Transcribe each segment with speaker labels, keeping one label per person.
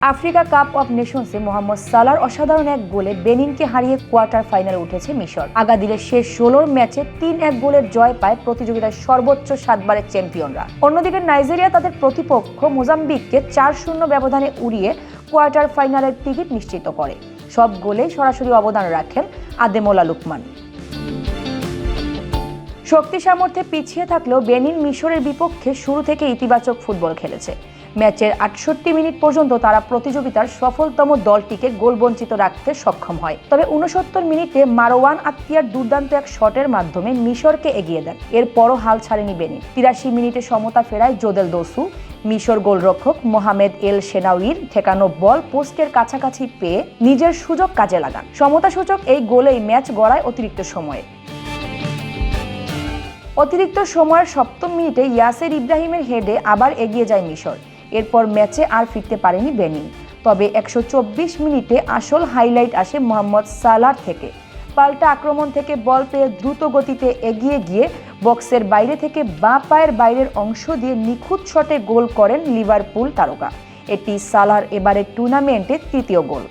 Speaker 1: Africa cup of নেশনসে Mohammad সালার অসাধারণ এক গোলে বেনিনকে হারিয়ে কোয়ার্টার ফাইনালে উঠেছে মিশর। আগাদিলের শেষ ১৬ ম্যাচে ৩-১ গোলের জয় পায় প্রতিযোগিতার সর্বোচ্চ ৭বারের চ্যাম্পিয়নরা। অন্যদিকে নাইজেরিয়া তাদের প্রতিপক্ষ মোজাম্বিককে ৪-০ ব্যবধানে উড়িয়ে কোয়ার্টার ফাইনালের টিকিট নিশ্চিত করে। সব গোলে সরাসরি অবদান রাখেন আদেমোলা লুকমান। শক্তি সামর্থ্যে পিছিয়ে থাকলেও বেনিন মিশরের বিপক্ষে শুরু থেকে ইতিবাচক ফুটবল খেলেছে। ম্যাচের ৬৮ মিনিট পর্যন্ত তারা প্রতিযোগিতার সফলতম দলটিকে গোলবঞ্চিত রাখতে সক্ষম হয়। তবে ৬৯ মিনিটে মারওয়ান আত্তিয়ার দুর্দান্ত এক শটের মাধ্যমে মিশরকে এগিয়ে দেন। এরপরও হাল ছাড়েনি বেনিন। ৮৩ মিনিটে সমতা ফেরায় জোদেল দোসু। মিশর গোলরক্ষক মোহামেদ এল শেনাউইর ঠেকানো বল পোস্টের কাছাকাছি পেয়ে নিজের সুযোগ কাজে লাগান। সমতাসূচক এই গোলেই ম্যাচ গড়ায় অতিরিক্ত সময়ে। অতিরিক্ত সময়ের ৭ম মিনিটে ইয়াসের ইব্রাহিমের হেডে আবার এগিয়ে যায় মিশর। এরপর ম্যাচে আর ফিরতে পারেনি বেনিন। তবে ১২৪ মিনিটে আসল হাইলাইট আসে মোহাম্মদ সালার থেকে। পাল্টা আক্রমণ থেকে বল পেয়ে দ্রুত গতিতে এগিয়ে গিয়ে বক্সের বাইরে থেকে বাঁ পায়ের বাইরের অংশ দিয়ে নিখুঁত শটে গোল করেন লিভারপুল তারকা। এটি সালার এবারের টুর্নামেন্টের ৩য় গোল।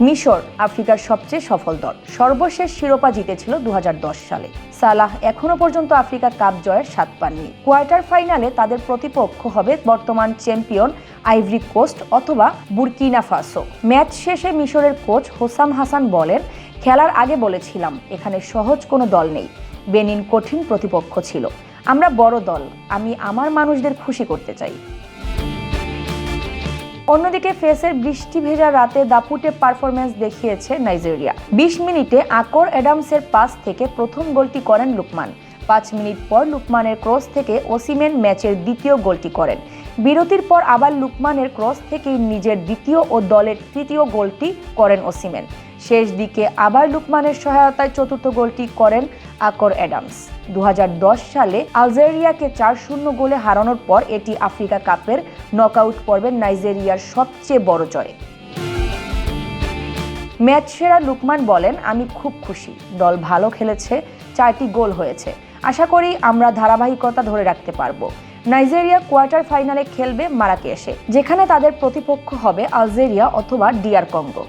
Speaker 1: মিশর আফ্রিকার সবচেয়ে সফল দল। সর্বশেষ শিরোপা জিতেছিল ২০১০ সালে। সালাহ এখনো পর্যন্ত আফ্রিকা কাপ জয়ের স্বাদ পাননি। কোয়ার্টার ফাইনালে তাদের প্রতিপক্ষ হবে বর্তমান চ্যাম্পিয়ন আইভরি কোস্ট অথবা বুরকিনা ফাসো। ম্যাচ শেষে মিশরের কোচ হোসাম হাসান বলেন, খেলার আগে বলেছিলাম এখানে সহজ কোনো দল নেই। বেনিন কঠিন প্রতিপক্ষ ছিল। আমরা বড় দল। আমি আমার মানুষদের খুশি করতে চাই। অন্যদিকে ফেসের বৃষ্টি ভেজা রাতে দাপুটে পারফরম্যান্স দেখিয়েছে নাইজেরিয়া। ২০ মিনিটে আকর অ্যাডামসের পাস থেকে প্রথম গোলটি করেন লুকমান। ৫ মিনিট পর লুকমানের ক্রস থেকে ওসিমেন ম্যাচের দ্বিতীয় গোলটি করেন। বিরতির পর আবার লুকমানের ক্রস থেকেই নিজের দ্বিতীয় ও দলের তৃতীয় গোলটি করেন ওসিমেন। শেষ দিকে আবার লুকমানের সহায়তায় চতুর্থ গোলটি করেন আকর অ্যাডামস। ২০১০ সালে আলজেরিয়াকে ৪-০ গোলে হারানোর পর এটি আফ্রিকা কাপের নকআউট পর্বে নাইজেরিয়ার সবচেয়ে বড় জয়। ম্যাচ সেরা লুকমান বলেন, আমি খুব খুশি। দল ভালো খেলেছে, ৪টি গোল হয়েছে। আশা করি আমরা ধারাবাহিকতা ধরে রাখতে পারবো। নাইজেরিয়া কোয়ার্টার ফাইনালে খেলবে মারাকেশে, যেখানে তাদের প্রতিপক্ষ হবে আলজেরিয়া অথবা ডিআর কঙ্গো।